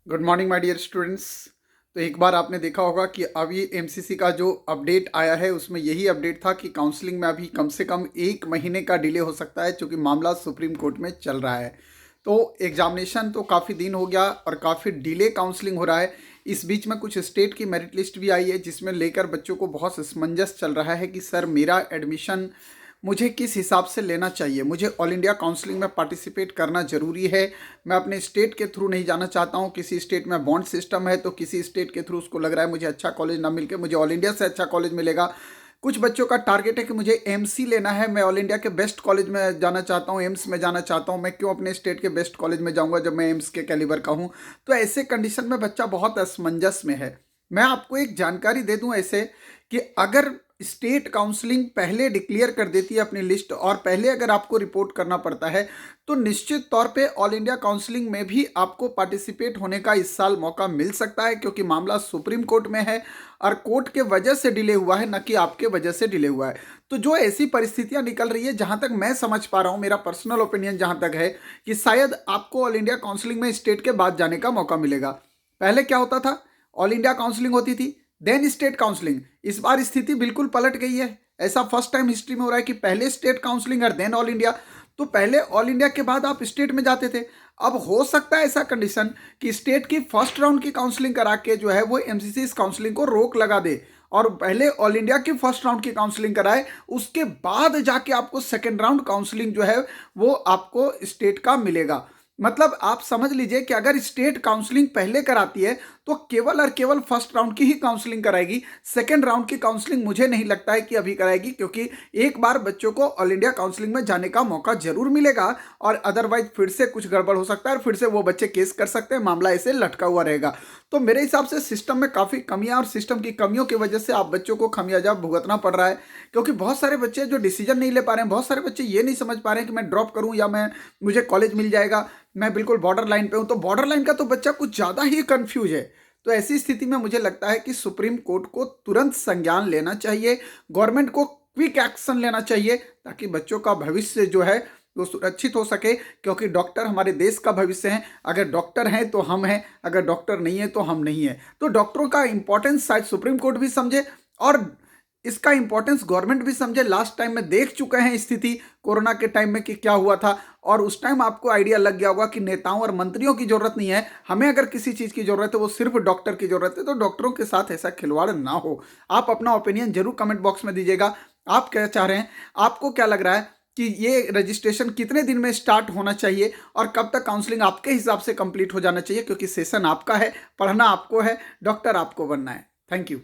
Good morning my dear students. तो एक बार आपने देखा होगा कि अभी एमसीसी का जो अपडेट आया है उसमें यही अपडेट था कि काउंसलिंग में अभी कम से कम 1 महीने का डिले हो सकता है, क्योंकि मामला सुप्रीम कोर्ट में चल रहा है। तो एग्जामिनेशन तो काफ़ी दिन हो गया और काफ़ी डिले काउंसलिंग हो रहा है। इस बीच में कुछ स्टेट की मेरिट लिस्ट भी आई है, जिसमें लेकर बच्चों को बहुत असमंजस चल रहा है कि सर मेरा एडमिशन मुझे किस हिसाब से लेना चाहिए। मुझे ऑल इंडिया काउंसलिंग में पार्टिसिपेट करना ज़रूरी है। मैं अपने स्टेट के थ्रू नहीं जाना चाहता हूँ। किसी स्टेट में बॉन्ड सिस्टम है तो किसी स्टेट के थ्रू उसको लग रहा है मुझे अच्छा कॉलेज ना मिलके मुझे ऑल इंडिया से अच्छा कॉलेज मिलेगा। कुछ बच्चों का टारगेट है कि मुझे एमसी लेना है, मैं ऑल इंडिया के बेस्ट कॉलेज में जाना चाहता हूँ, एम्स में जाना चाहता हूँ। मैं क्यों अपने स्टेट के बेस्ट कॉलेज में जाऊँगा जब मैं एम्स के कैलिबर का हूँ। तो ऐसे कंडीशन में बच्चा बहुत असमंजस में है। मैं आपको एक जानकारी दे दूं ऐसे कि अगर स्टेट काउंसलिंग पहले डिक्लेयर कर देती है अपनी लिस्ट और पहले अगर आपको रिपोर्ट करना पड़ता है तो निश्चित तौर पे ऑल इंडिया काउंसलिंग में भी आपको पार्टिसिपेट होने का इस साल मौका मिल सकता है, क्योंकि मामला सुप्रीम कोर्ट में है और कोर्ट के वजह से डिले हुआ है, न कि आपके वजह से डिले हुआ है। तो जो ऐसी परिस्थितियां निकल रही है, जहां तक मैं समझ पा रहा हूं, मेरा पर्सनल ओपिनियन जहां तक है कि शायद आपको ऑल इंडिया काउंसलिंग में स्टेट के बाद जाने का मौका मिलेगा। पहले क्या होता था, ऑल इंडिया काउंसलिंग होती थी देन स्टेट काउंसलिंग। इस बार स्थिति बिल्कुल पलट गई है। ऐसा फर्स्ट टाइम हिस्ट्री में हो रहा है कि पहले स्टेट काउंसलिंग और देन ऑल इंडिया। तो पहले ऑल इंडिया के बाद आप स्टेट में जाते थे। अब हो सकता है ऐसा कंडीशन कि स्टेट की फर्स्ट राउंड की काउंसलिंग करा के जो है वो एमसीसी इस काउंसलिंग को रोक लगा दे और पहले ऑल इंडिया की फर्स्ट राउंड की काउंसलिंग कराए, उसके बाद जाके आपको सेकेंड राउंड काउंसलिंग जो है वो आपको स्टेट का मिलेगा। मतलब आप समझ लीजिए कि अगर स्टेट काउंसलिंग पहले कराती है तो केवल और केवल फर्स्ट राउंड की ही काउंसलिंग कराएगी। सेकेंड राउंड की काउंसलिंग मुझे नहीं लगता है कि अभी कराएगी, क्योंकि एक बार बच्चों को ऑल इंडिया काउंसलिंग में जाने का मौका जरूर मिलेगा और अदरवाइज फिर से कुछ गड़बड़ हो सकता है और फिर से वो बच्चे केस कर सकते हैं, मामला ऐसे लटका हुआ रहेगा। तो मेरे हिसाब से सिस्टम में काफ़ी कमियां और सिस्टम की कमियों की वजह से आप बच्चों को खमियाजा भुगतना पड़ रहा है। क्योंकि बहुत सारे बच्चे जो डिसीजन नहीं ले पा रहे हैं, बहुत सारे बच्चे ये नहीं समझ पा रहे हैं कि मैं ड्रॉप करूं या मैं मुझे कॉलेज मिल जाएगा, मैं बिल्कुल बॉर्डर लाइन पे हूं। तो बॉर्डर लाइन का तो बच्चा कुछ ज़्यादा ही कंफ्यूज है। तो ऐसी स्थिति में मुझे लगता है कि सुप्रीम कोर्ट को तुरंत संज्ञान लेना चाहिए, गवर्नमेंट को क्विक एक्शन लेना चाहिए, ताकि बच्चों का भविष्य जो है वो सुरक्षित हो सके। क्योंकि डॉक्टर हमारे देश का भविष्य हैं। अगर डॉक्टर हैं तो हम हैं, अगर डॉक्टर नहीं है तो हम नहीं हैं। तो डॉक्टरों का इंपॉर्टेंस शायद सुप्रीम कोर्ट भी समझे और इसका इंपॉर्टेंस गवर्नमेंट भी समझे। लास्ट टाइम में देख चुके हैं स्थिति कोरोना के टाइम में कि क्या हुआ था, और उस टाइम आपको आइडिया लग गया होगा कि नेताओं और मंत्रियों की जरूरत नहीं है, हमें अगर किसी चीज़ की जरूरत है वो सिर्फ डॉक्टर की जरूरत है। तो डॉक्टरों के साथ ऐसा खिलवाड़ ना हो। आप अपना ओपिनियन जरूर कमेंट बॉक्स में दीजिएगा। आप क्या चाह रहे हैं, आपको क्या लग रहा है कि ये रजिस्ट्रेशन कितने दिन में स्टार्ट होना चाहिए और कब तक काउंसलिंग आपके हिसाब से कंप्लीट हो जाना चाहिए, क्योंकि सेशन आपका है, पढ़ना आपको है, डॉक्टर आपको बनना है। Thank you.